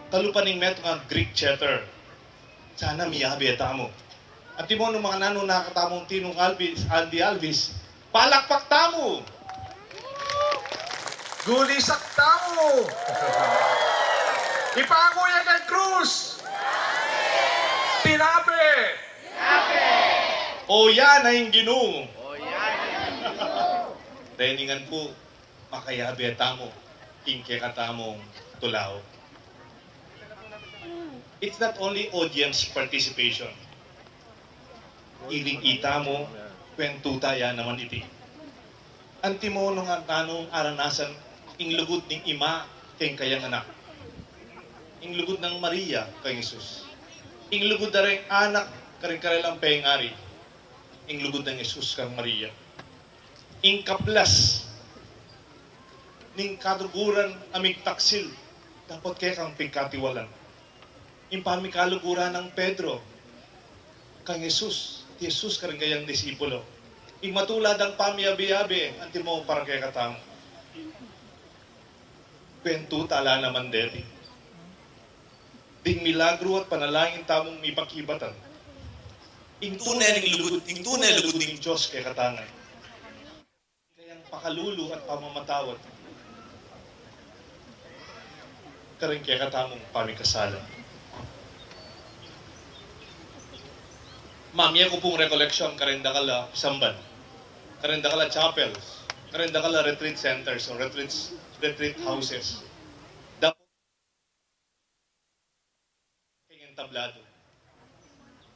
kalupaning met nga Greek chatter. Sana miyabi mo. At di mo nung mga nano nakatamong tinong Andy Alvis, palakpak tamo! Gulisak tao! Ipanguya kay Cruz! Tinape! O yan ay Ginoo! Teningan po, makayabi tamo, kingke katamong tulaw. It's not only audience participation. Iling ita mo, kwentuta yan naman iti. Antimo nung tanong aranasan, ing lugod ng ima kayong kayang anak. Ing lugod ng Maria kay Jesus. Ing lugod na rin anak karing-karilang pengari. Ing lugod ng Jesus kang Maria. Ing kaplas ning kaduguran amig taksil dapat kaya kang pagkatiwalan. Ing pamikaluguran ng Pedro kang Jesus. Jesus karing kayang disipulo. Ing matulad ang pamiyabi-yabi anti mo para kay katang. Kwentu tala naman deti. Ding milagro at panalangin tamong ipakibatan. Ing tunay lugod ng Diyos kay katangay. Kayang pakalulu at pamamatawad. Karing kay katamong pamikasalan. Mamiya ko pong recollection karindakala samban. Karindakala chapels. Karindakala retreat centers o retreat houses. Dapat kayang tablado.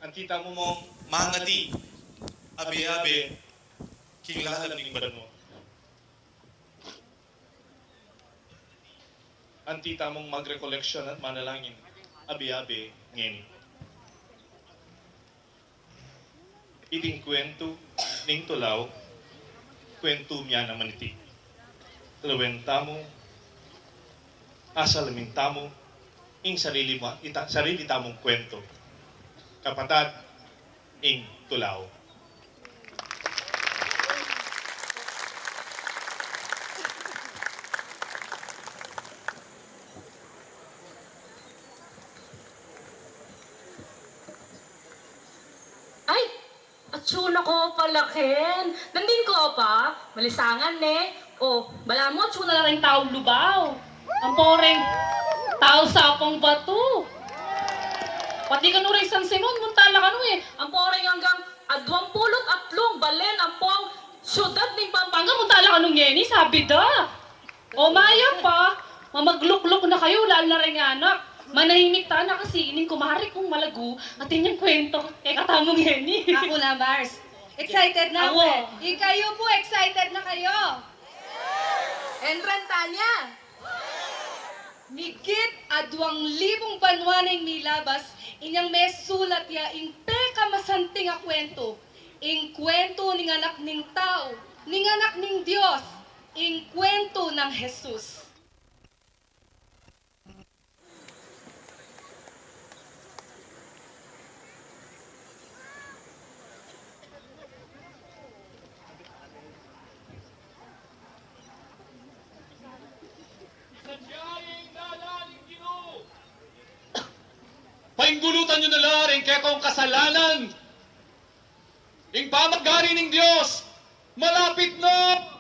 Ang kita mo mong mangati, abi-abi, kinglalam ng badan mo. Ang tita mong mag-recollection at manalangin, abi-abi, ngeni. Iting kwento ning tulaw, kwento miya naman iti. Lawenta mo, asalamin tamo, ing sarili tamong kwento. Kapatad, ing tulaw. Ay! Atsuna ko palakin. Nandin ko pa. Malisangan ne. O, bala mo, atsuna na rin tao lubaw. Ang poreng tao sapang bato. Pati ka rin San Simon, muntala ka eh. Ang poreng hanggang 20 atlong balen ang pong syudad ng Pampanga, muntala ka nung yeni, sabi da. O maya pa, mamagluklok na kayo, lalo na rin anak. Manahimik ta na kasi ining kumari kong malago at inyong kwento kay katamong yeni. Ako na, Mars. Excited na ako Ako. eh. Kayo po, excited na kayo. Enran Tanya. Migit a 2,000 banwaneng milabas, inyang may sulat ya, ing peka masanting a kwento. Ing kwento ning anak ning tao, ning anak ning Diyos, ing kwento ng Jesus. Painggulutan nyo na lang kaya kong kasalanan. Ing pamagari ng Diyos, malapit na!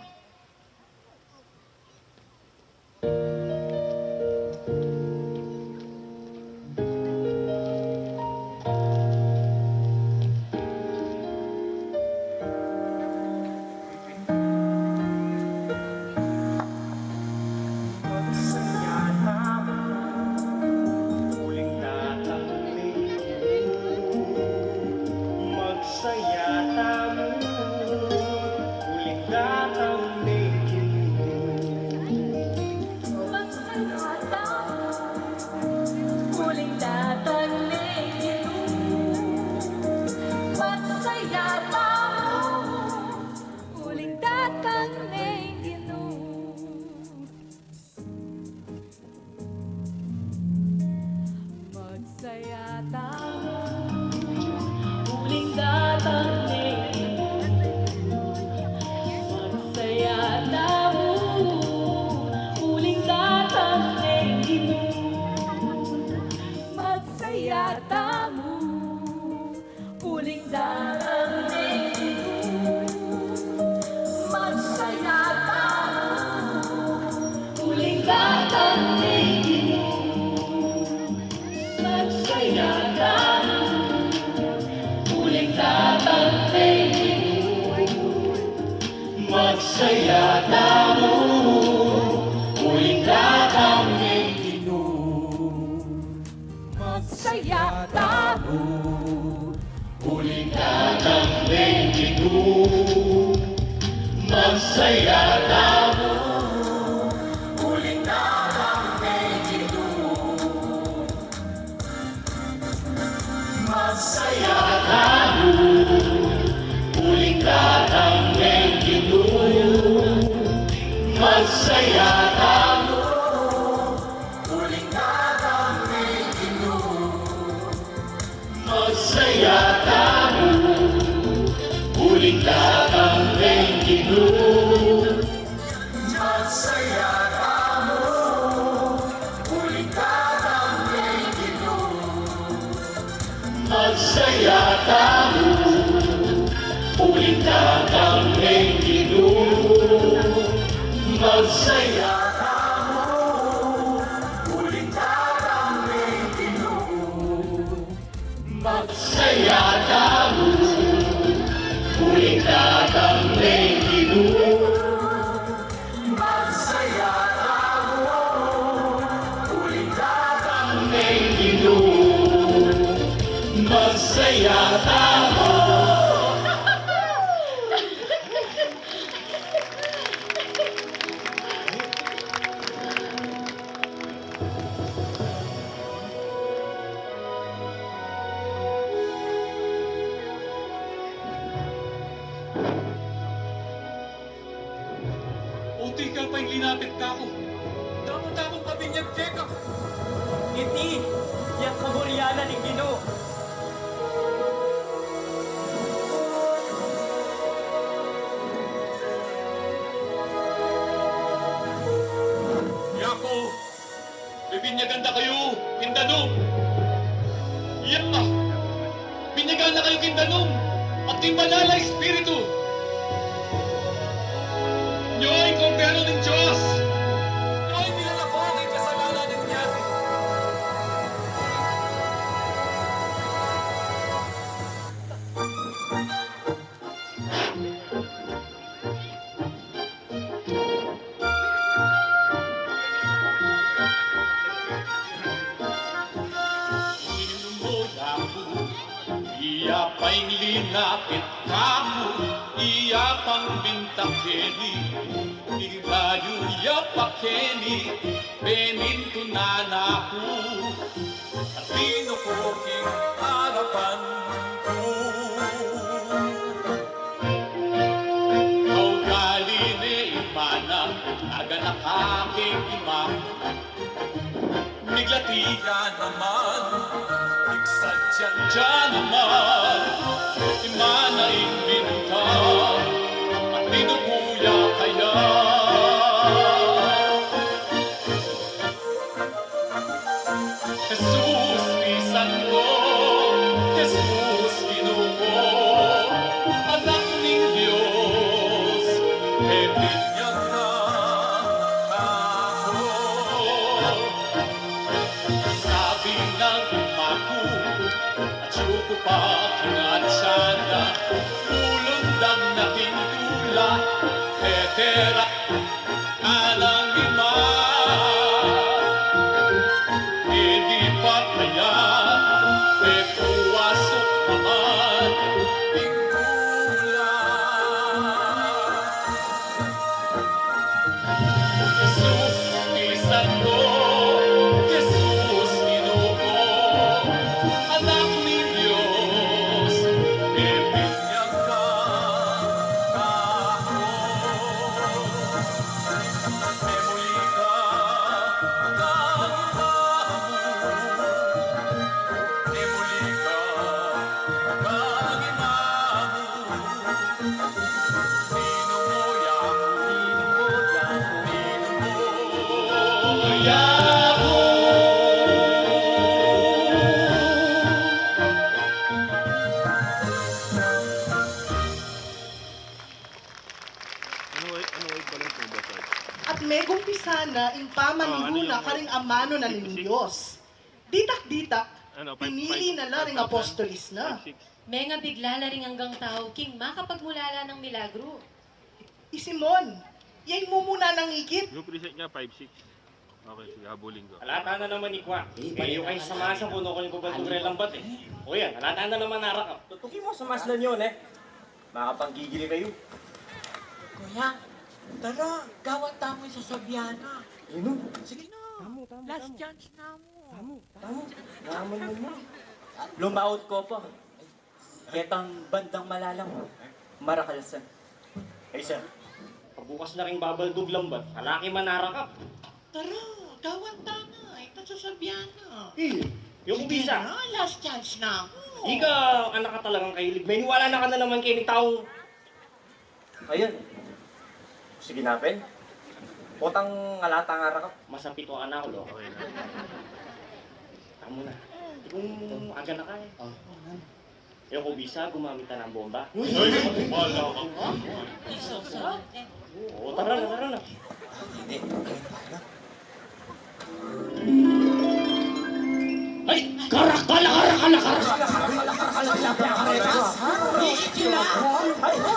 Masaya tamo, muling kami Masaya tamo, muling kami Masaya tamo, muling kami Masaya tamo, muling kami Masaya tamo, muling kami Masaya tamo, muling kami Masaya tamo, muling kami Masaya tamo, muling kami Masaya tamo, muling kami Masaya tamo, muling kami Masaya tamo, muling kami Masaya tamo. Unti ka pa yung linapit ka ako. Dapat-dapat pabinyag ka. Iti, yang kamulianan ng Ginoo. Yako, bibinyagan na kayo, Kindanom. Yaka, binyagan na kayo, Kindanom. At timbalala Espiritu. Nyo'y gobyerno ng Diyos. Nyo'y nilalako ang kasalanan ng Diyos. Iya pa'y linapit kamu, iya pang bintakeni, ilayo ya pakeni, beninto nanaku, at pinukuking harapan ko. Kau galine imana, naganak aking ima, miglatiya naman, Iksadyan naman, imana imbinta, at tinukuya kaya. Jesus, isan ko, Jesus, Ginoo, anak ng Diyos, e binyag na ako. Sabi ng umaku, at syuko pa kinatsana, ulundang nating tula, etera, alang ima. Hindi pa kaya, puwasok naman, tingkula. Jesus, isan ko, Jesus, Ginoo, anak ni Diyos, bibigyan ka ako. Memuli ka, memuli ka, At megong pisana, impama ni Huna, karing amano na ng Diyos. Ditak-ditak, pinili na laring apostolis na. May nga bigla na rin hanggang tao, king makapagmulala ng milagro. Isimon, yay mo muna ng igit. Yung preset niya, 5-6. Okay, sige, habulin ko. Halata na naman ikwa. Eh, yung kayo sa masa, puno ko yung kubaltugre lambat eh. O yan, halata na naman narakap. Tutukin mo sa maslan yun eh. Makapanggigili kayo. Kuya, tara, gawat tamo sa Sabiana. Sige na. Last chance na mo. Naman mo. Lumaot ko pa. Ketang bandang malalang. Marakalsan. Ay sir, pagbukas na rin babaldog lambat, halaki man narakap. Tara, gawat tamo. Ito sa Sabiana. Yung ubisa. Last chance na mo. Ika, anak ka talagang kahilig. May niwala na ka na naman kayo ni taong... Ayun. Sige na, pen. Potang alata nga rakap. Masapit ang anak ko, lo. Okay na. Tamo na. Kung aga na ka eh. Yung kubisa, gumamit na ng bomba. Ay, wala ka. Oo, tara na. Ay, karakala.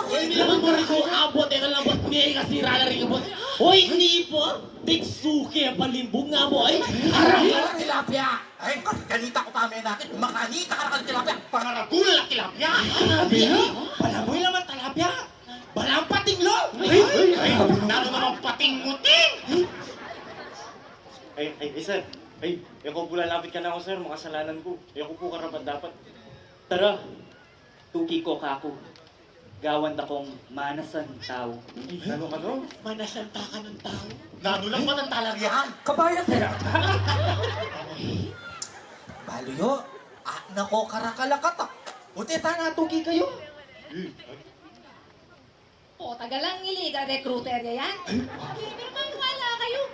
Hoy, nilaman mo rin kung abot, lambat niya kasira na rin abot. Hoy, hindi po, bigsuke, balimbong nga mo, ay. Karakala tilapia. Ay, ganita ko pa natin. Makanita ka na tilapia. Pangaragula na tilapia. Balamoy naman tilapia. Balang pating lo. Ay, nalo naman pating muting. Ay, sir. Ay, ako po lalapit ka na ako, sir. Makasalanan ko. Ako po karapat dapat. Tara. Tuki ko kako. Gawan akong manasan tao. Ano? Manasanta ka ng tao. Nano lang man ang talaryahan. Kabayan sila. Baluyo, nako karakalakata. Buti natuki kayo. O, tagalang illegal recruiter yan. Pero maniwala kayo.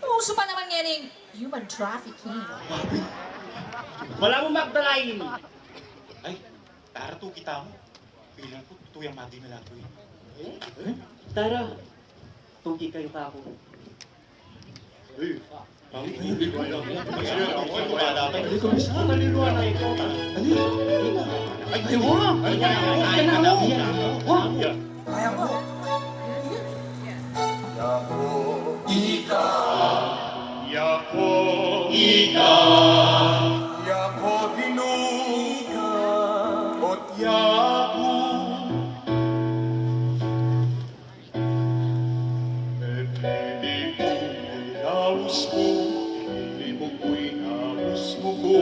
Uso pa naman yan yung human trafficking. Wala mo magdalayin. Ay, taratu kita mo. Bilang ko, tuyang mati na lang ko eh. Tara. Tuki kayo kako. Hindi ko alam. Ako ay wala ka. Hindi ko bisa. Naliluwa na ikaw. Ay, wala. Ay, wala. Kaya mo. Yako Hinu, Ot Yaku. Pili ko inaus mo, pili mo ko inaus mo ko,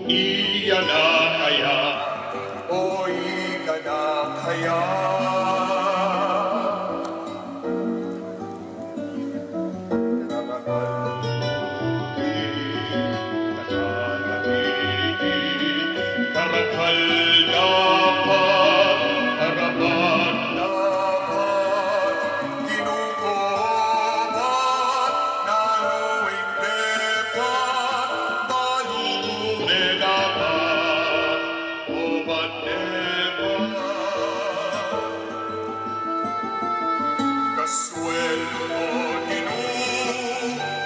iya na kaya, o ika na kaya. Karakal dapat, harapan dapat, kinukubat, naluing depat, balutune dapat, obat depat. Kasweldo kinubat,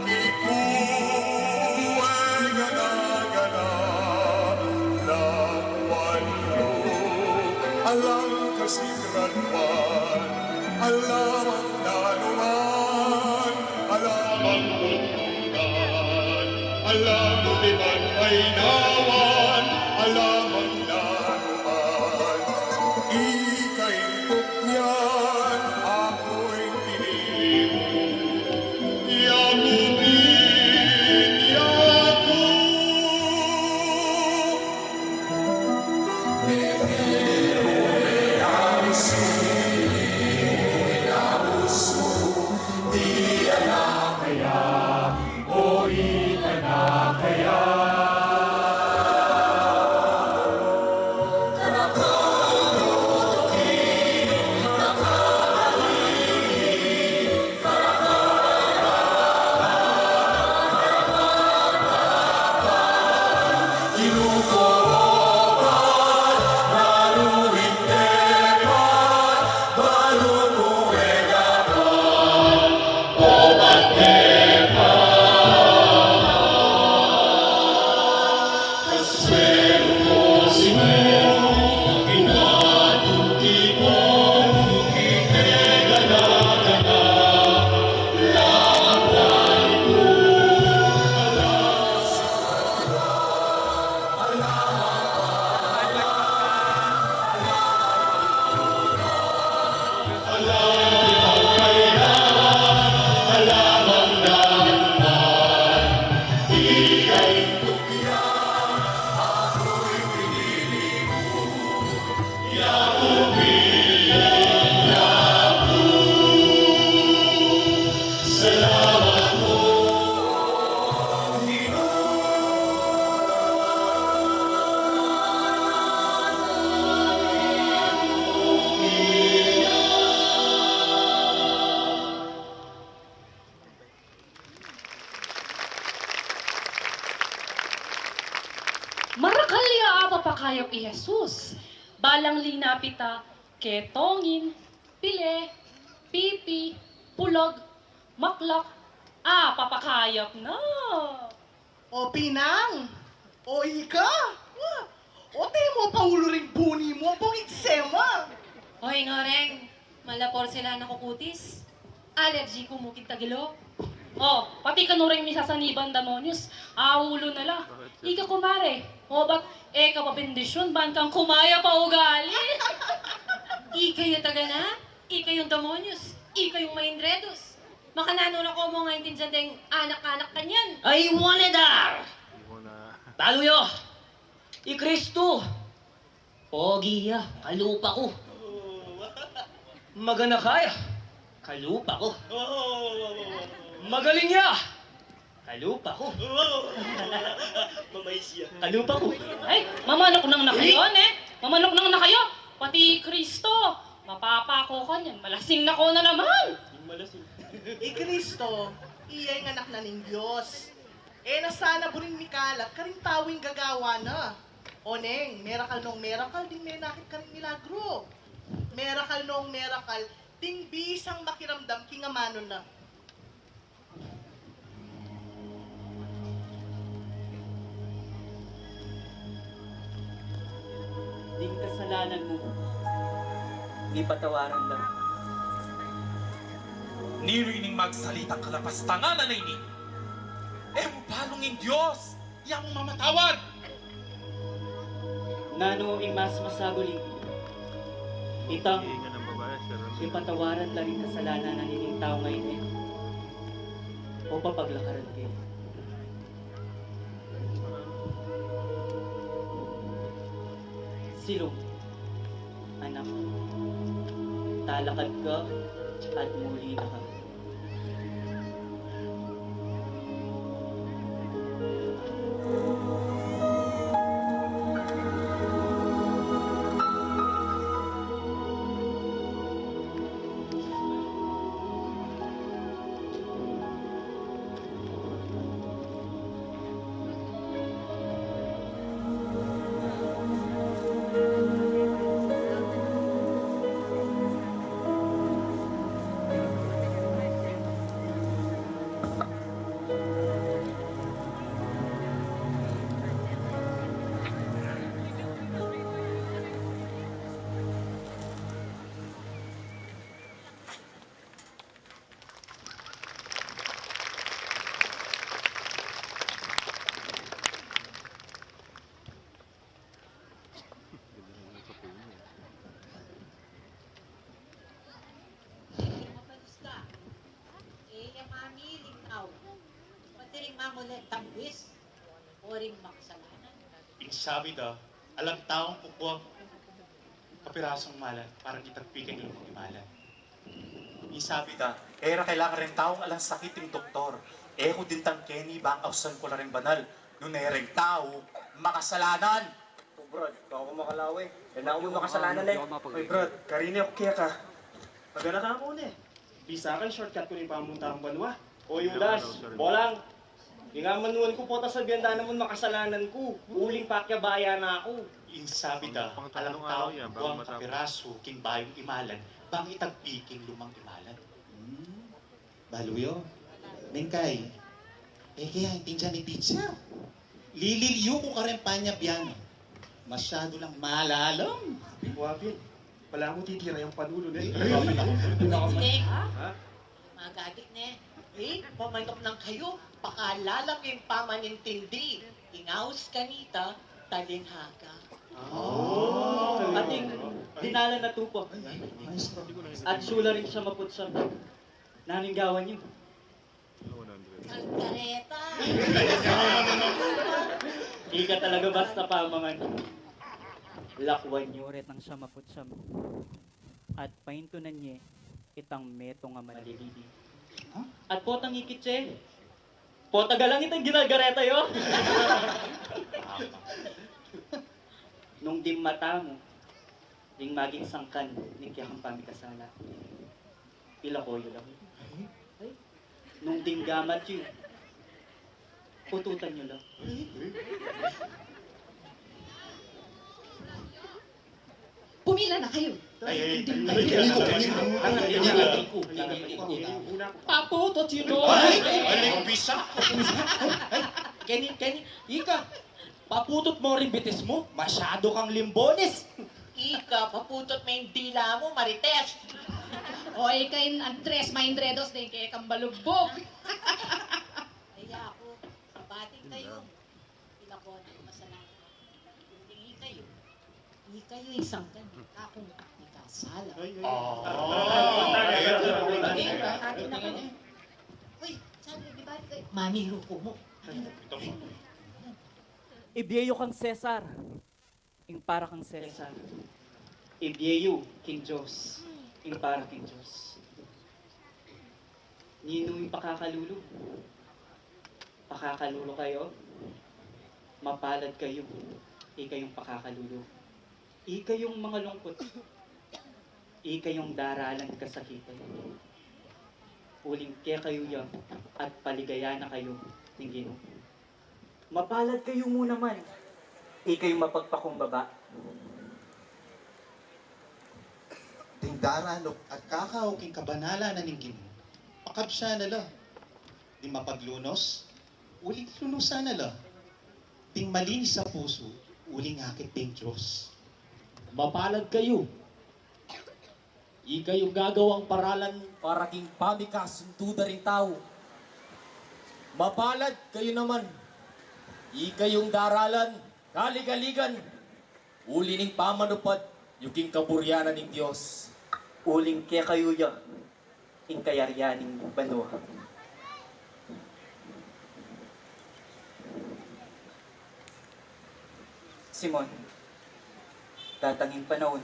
kikuwe gana-gana. Alam kasigran man, alam ang nanuman, alam ang tuntunan, alam di man ay nawan, alam ang nanuman. Ika'y tukyan, ako'y pinili mo. Yakubin, Yakub. Marakalya apa pa kayap i Jesus. Balang linapita, ketongin, pile, pipi, pulog, maklak, papakayap na. O Pinang, o Ika, o mo pangulo ring buni mo, pong eksema. Hoy, Noreng, malapor sila na kukutis. Allergy ko mukid tagilo. Oh, pati ka rin misa sa nibang demonyos, ulo na la. Ika kumare, o ba't kapabindisyon, ban kang kumaya pa ugali? Ika yung taga na, ika yung demonyos, ika yung maindredos. Makanano na ko mo nga intindihan ding anak-anak kanyan. Ay, wanedar! Taluyo! I Kristo! Pogi ya, kalupa ko. Magana kaya, kalupa ko. Magaling ya, kalupa ko. Kalupa ko. Ay, mamanok nang na kayo, Mamanok nang na kayo. Pati Kristo, mapapako ka niyan. Malasing na ko na naman. Kristo, iyay nga anak na ning Diyos. Nasana burin ni Kalat, karing tawing gagawa na. O neng, miracle nung miracle, ding may nakit karing milagro. Miracle nung miracle, ding bisang makiramdam kingamanon na. Ding kasalanan mo, di patawaran lang. Nirining magsalitang kalapastangan na ini. Palongin Diyos, yang mamatawad. Nano ing mas masaguling, itang Hihinga ng babae, sir. ipatawaran lang ing kasalanan na nining tao ngayon o papaglakaran kayo. Silong, anak, talakad ka at muli na ka. Oring makasalanan. Sabi daw, alam taong kukuha kapirasong malan para itagpikan yung mga malan. Isabi da, era kailangan rin taong alang sakit yung doktor. Ko din tang Kenny, bangkausan ko na rin banal. Nung nereng tao, makasalanan. Oh, Brad, baka ko makalawi. Kailangan mo makasalanan eh. Oy, Brad, karini ako kaya ka. Magana ka ako na eh. Bisa ka, shortcut ko rin pamuntang banwa. O yung das, bolang. Ingaman ko po ta sa biyanda naman makasalanan ko. Uling pakyabaya na ako. Sabi daw, alam taong kukuha kapiraso king bayong imalan, bang itagpiking lumang imalan. Baluyo, Bengkay, kaya intindihan ni teacher. Lililiyo ko ka rin panya biyano. Masyado lang malalam. Wapin, wala mo titira yung panulo na eh. Sige, Ha? magagit ne. Pamanok ng kayo, pakalalang yung pamanintindi. Ingaus kanita, talinhaga. Ating dinala na tupo. At sula rin sa maputsam. Naninggawan niyo. Kalkareta! Hindi ka talaga basta pamangan. Lakwan niyo rin ang sa maputsam. At paintunan niya itang meto nga malilidi. At potang ikitse. Potagalang itang ginagareta yo. Nung dim mata mo, ding maging sangkan, ni kiyang pamikasala. Pila ko yun lang. Nung dim gamat yun, pututan nyo lang. Pumila na kayo. Paputot yun o. Kenny, Ika, paputot mo rin bitis mo. Masyado kang limbones. Ika, paputot mo yung dila mo, Marites. O, kay Andres Maindredos din, kaya kang balugbog. Kaya ako, bating kayo. Pinako ng masalanan. Hindi kayo. Hindi kayo isang ganun. Akong ikasala. Uy, sabi, di ba kayo? Mamiro ko mo. Ibyeyo kang Cesar. Ing para kang Cesar. Ibyeyo king Diyos. Ing para king Diyos. Ninong pakakalulo. Pakakalulo kayo. Mapalad kayo. Ikayong pakakalulo. Ikayong mga lungkot. Ikayong daralan kasakitan. Uling kaya kayo yan at paligaya na kayo ng Ginoo. Mapalad kayo muna man. Ikayong mapagpakumbaba. Ting daranok at kakao king kabanala na ning Ginoo. Pakabsya na la. Di mapaglunos, uling lunusan na la. Ting malinis sa puso, uling akit ting Diyos. Mapalad kayo. Ikayong gagawang paralan para king pamikas suntuda ring tao. Mapalad kayo naman. Ikayong daralan, kaligaligan. Uli ning pamanupad, yung king kaburyanan ng Diyos. Uling kaya kayo yan. Ing kayaryaning banwa. Simon, datanging panahon,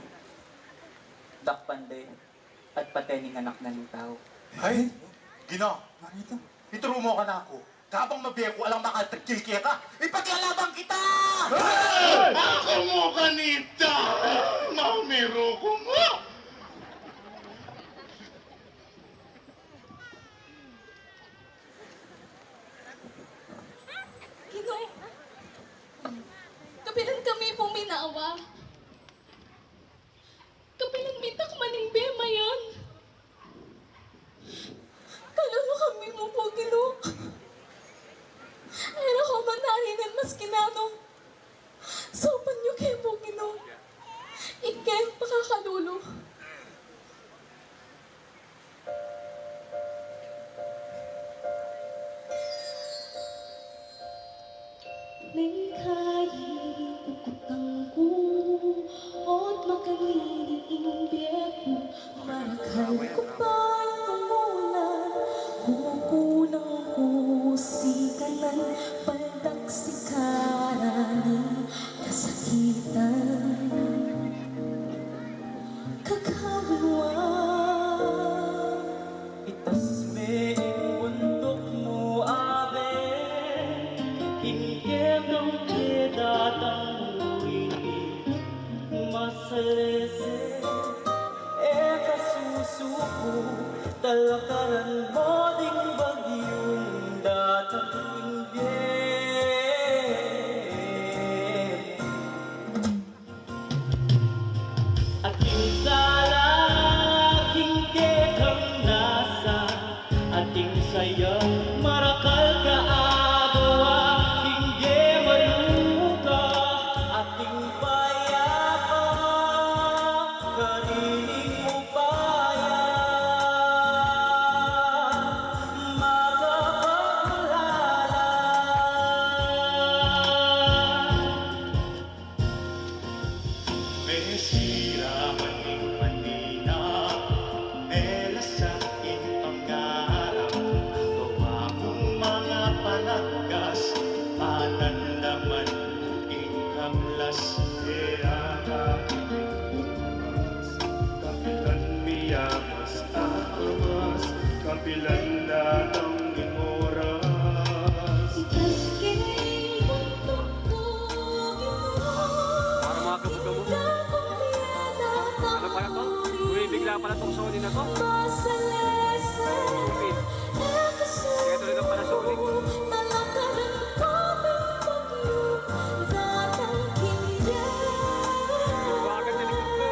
dakpande at patening anak na lutaw. Ay, Gino, ituro mo ka na ako. Kapang mabiyak ko alang makatagkil ka, ipaglalabang kita! Ako mo kanita! Mamiro ko mo! Ginoo, kapilan kami puminawa. Kapilan mitak maning bema yan. Kalalo kami mo po, Ginoo. Ay, ako manahinan mas kinanong. Sopan niyo kayo po, Ginoo. Ikay, pakakalulo. Lingkayi kukutang ko at makaniing biyaku marakal ko pa'y pamulan kumukulang ko si kanan paldak si karani kasakitan kakalwa Itas me bundok mo ave, hinggang datang uwi, masalese, kasusuko, talakaran mo ding bagyong datang invyen. At insala, hindi kang nasa, ating saya, marakal ka agawa, hindi maluka, ating payapa, kanining mo paya, magpapalala. Mesira maning manina, elasain pangarap, gawa kong mga palagkas, pananlaman ing hamlas, kaya kapilan miyamas amas, kapilan latang imoras. Para mga kabog-kabog. Ano pala to? Bumibigla pala tong Sony na to. Stupid. Kaya tuloy na pala Sony. Bakit na likod ko?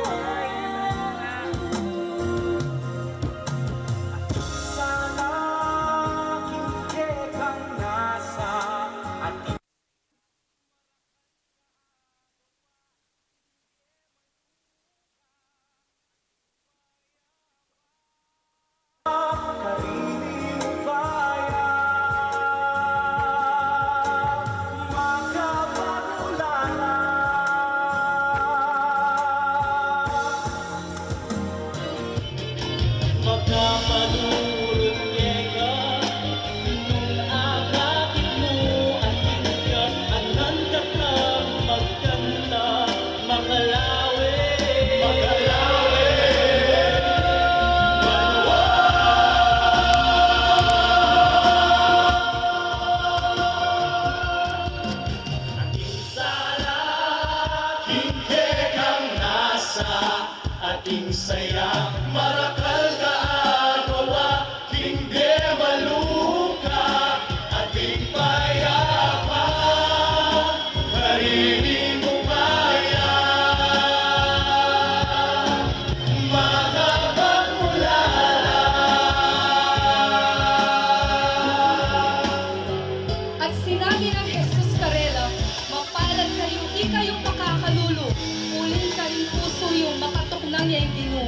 lang niya yung gino.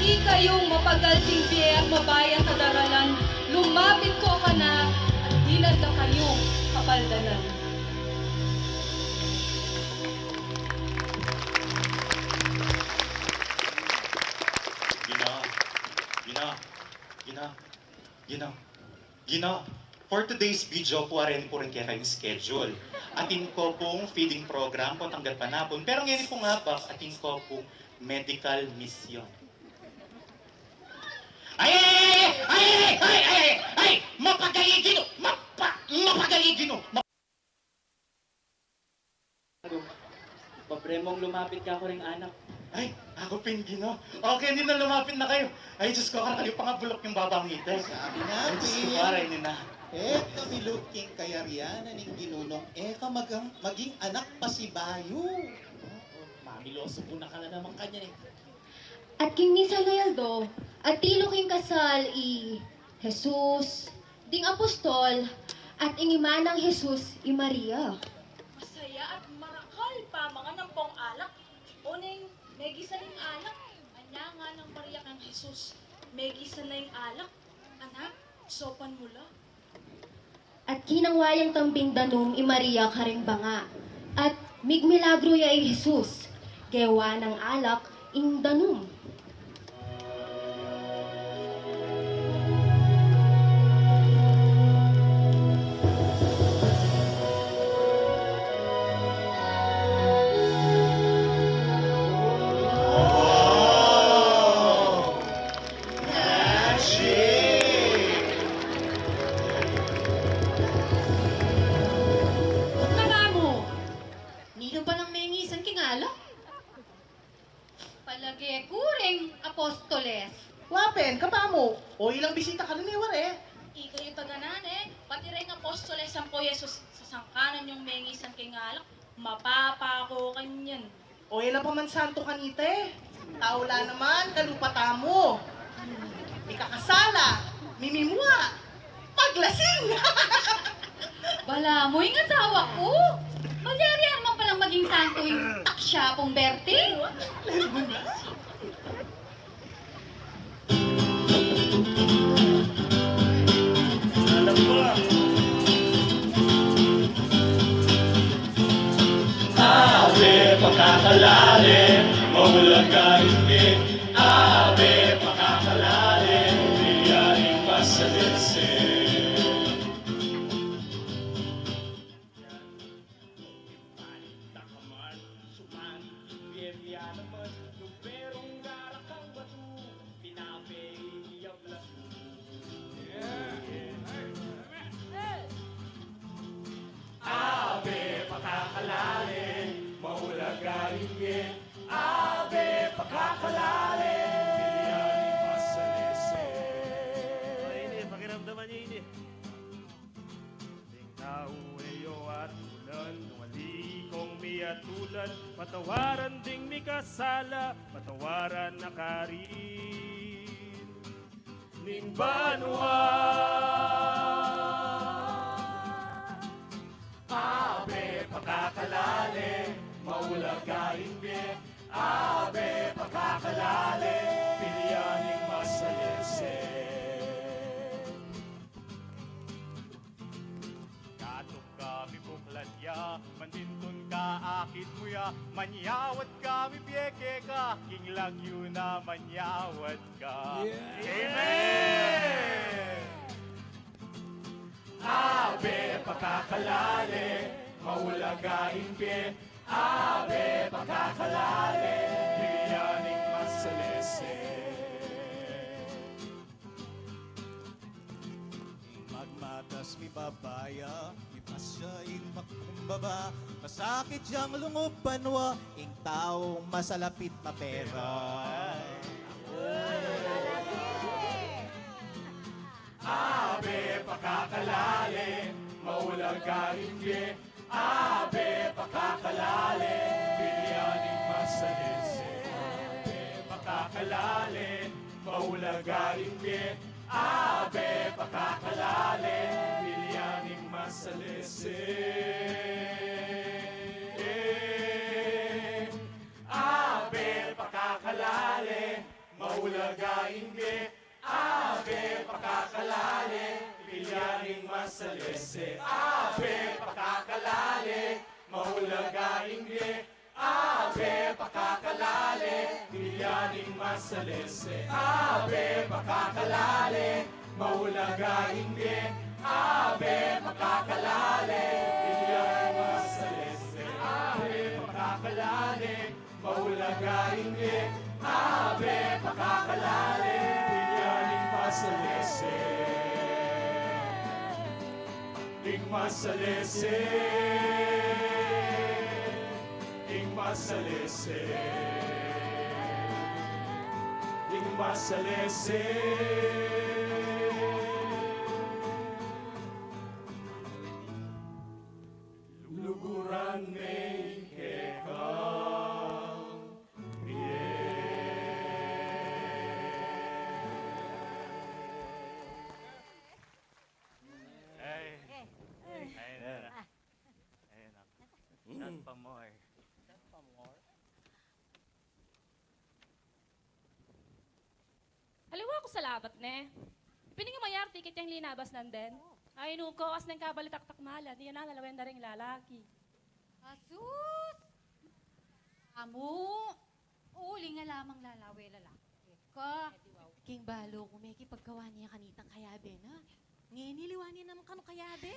Ikayong mapagalting biye at mabayan kadaralan, lumapit ko ka na at dinad na kayo kapaldanan. Gina, for today's video, puwarin po rin kaya kayong schedule. Atin ko pong feeding program po tanggal panapon. Pero ngayon po nga ba, atin ko pong medical mission. Mapagaligino! Mapagaligino! Pabremong lumapit ka ko ring anak. Ay, ako Gino. Okay, hindi na lumapit na kayo. Ay, Diyos ko, kakaliw pa nga bulok yung babangite. Sabi Ay, Diyos ko, natin, waray ni na. miluking kayarianan ng ginunong, maging anak pa si Bayo. Mamiloso po na ka na naman kanya eh. At king ni Sanayaldo, at tilo king kasal Jesus, ding apostol, at ingimanang Jesus i Maria. Masaya at marakal pa mga nampong alak. Uneng, may gisa ning alak. Anya nga ng Maria kang Jesus. May gisa na yung alak. Anak, sopan mula. At kinangwayang tambing danum i Maria karing banga. At migmilagro ya i Jesus, gewa ng alak ing danum. Palagi kuring apostoles. Wapen, kapamo. O ilang bisita ka rin ware. Ikaw yung taganan pati rin apostoles ang po Jesus sa sangkanan yung mengisan kay ngalak. Mapapako kanyan. O ilang pa man santo kanite. Taula naman, kalupata mo. Ikakasala, mimimua, paglasing. Bala mo yung asawa ko. Magyarihan mo palang maging santo yung taksya pong Bertie. Alam mo, ave pakakalalim, maulagayin. Ave pakakalalim, biyaring pasalisi. Ave pakakalalim, maulagayin. Ave pakakalalim, biyaning pasalisi. Ini, pakiramdaman niya ini. Ting tao eyo at ulan, nungali kong miyatulan, patawaran ding mikasala, patawaran na karin. Ning banwa. Ave pakakalalim, maulagayin din. Ave pakakalalim, pilyaning masalisi. Katok kami bukladya, mandintun ka akit mo ya, manyawat kami piyeke ka, king lagyo na manyawat ka. Amen! Ave pakakalalim, maulagayin din. Ave pakakalalim, pilyaning masalisi. Magmatas mi babaya, mi pasyain makumbaba, masakit siyang lungupanwa, ing taong masalapit mapera. Ave pakakalalim, maulagayin din. Ave pakakalalim, pilyaning masalisi. Ave pakakalalim, maulagayin din. Ave pakakalalim, pilyaning masalisi. Ave pakakalalim. maulagaing be, ave pakakalale, pilyaring masalese, ave pakakalale, maulagaing be, ave pakakalale, pilyaring masalese, ave pakakalale, maulagaing be, ave pakakalale, pilyaring masalese, ave pakakalale, maulagaing be, ave pakakalale, pilyaring masalese, ing masalese, ing masalese, ing masalese. Luguran may kekang Not pa more. Haliwa ko sa labat, ne. Pining mayar tiket yung linabas nanden. Ay, nuko, as nang kabalitaktak malan, niya na nalawen na rin lalaki. Asus! Amo! Uli nga lamang lalawe lalaki. Ka! King balo, kumeki pagkawa niya kanitang kayabe na. Ngayon niliwan niya naman kano kayabe.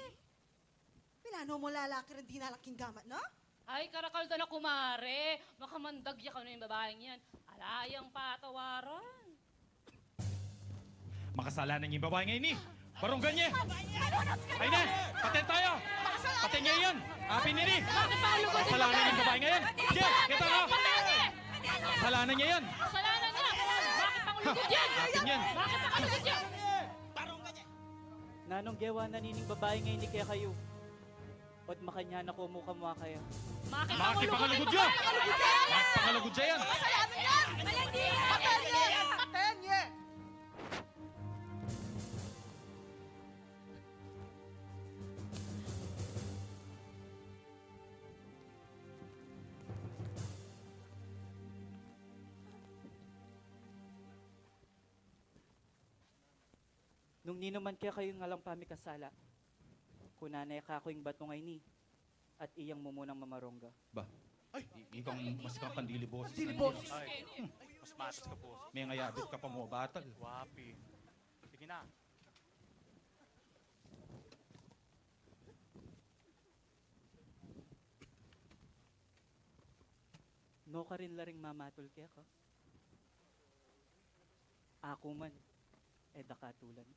Pilano mo lalaki rin di nalaking gamat, no? Ay, karakal na kumare. Makamandagya ka na yung babaeng yan. Alayang patawaran. Makasalanan yung babae ngayon eh. Barunggan niya. Ay na, paten tayo. Paten niya yun. Apin niya ni. Makasalanan yung babae ngayon. Sige, ito na. Kasalanan niya yun. Kasalanan niya! Bakit pangulugod yan? Apin yan. Bakit pangulugod yan? Nanong gewa na nining babae ngayon ni kaya kayo. Od makanya na kumukha kaya. Bakit Bakit pangalugod yan? Bakit pangalugod siya yan? Kasalanan yan! Malandi! Paten niya! Paten niya! Nung nino man kaya kayo ngalang pamikasala, kunanay ka ako yung bato ngay ni, at iyang mumunang mamarongga. Ba? Ay, ikaw mas kakandili boses. Dili boses. Ay, mas matas ka po. May ngayabit ka pa mo, batal. Wapi. Sige na. No ka rin laring mamatol kaya ka. Ako man, dakatulan.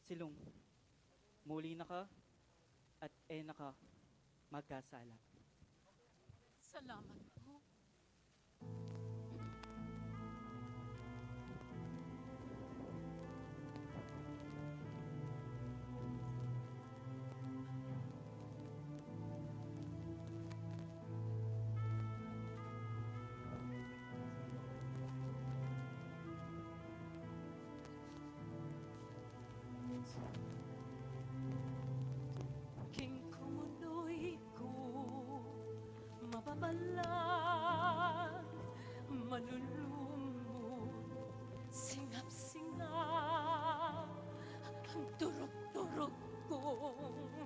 Silong, muli na ka at na ka magkasala. Salamat po. King kumunoy ko mababalag, manulumot, singap-singap, ang turok-turok kong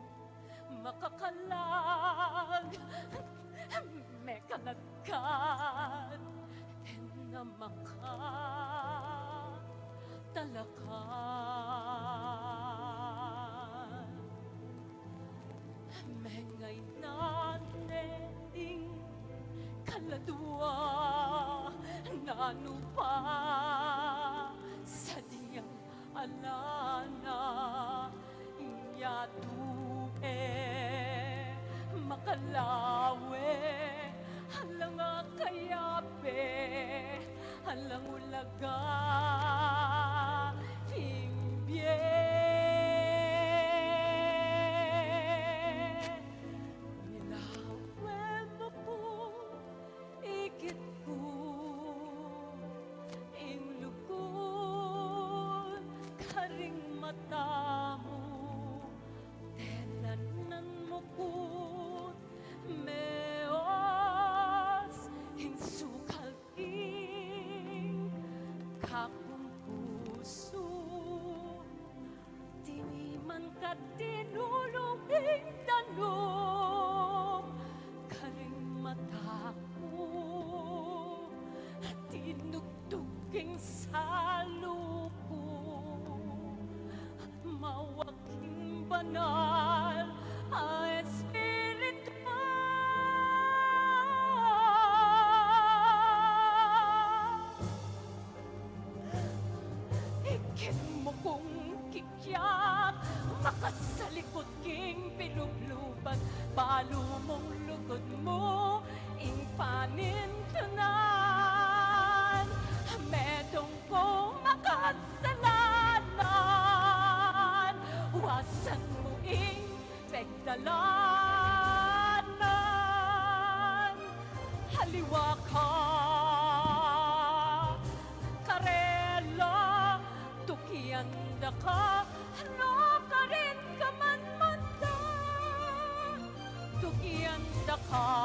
makakalag, may kalagkan, na makatalakan. Mengay natin kaladwa nanu pa sa diyang alana inyatue makalawe halang kayape halang ulaga imbye. Matamu tenanan mo kut meos hinsukal banal a espiritual. Ikit mo kong kikyak, makasalikod king pilubluban, palo mong lugod mo, ing panintunan. Medong ko makasalanan, wasan mo ing pagdalanan. Haliwa ka, karela, tukianda ka, ano ka rin ka man manda. Tukianda ka,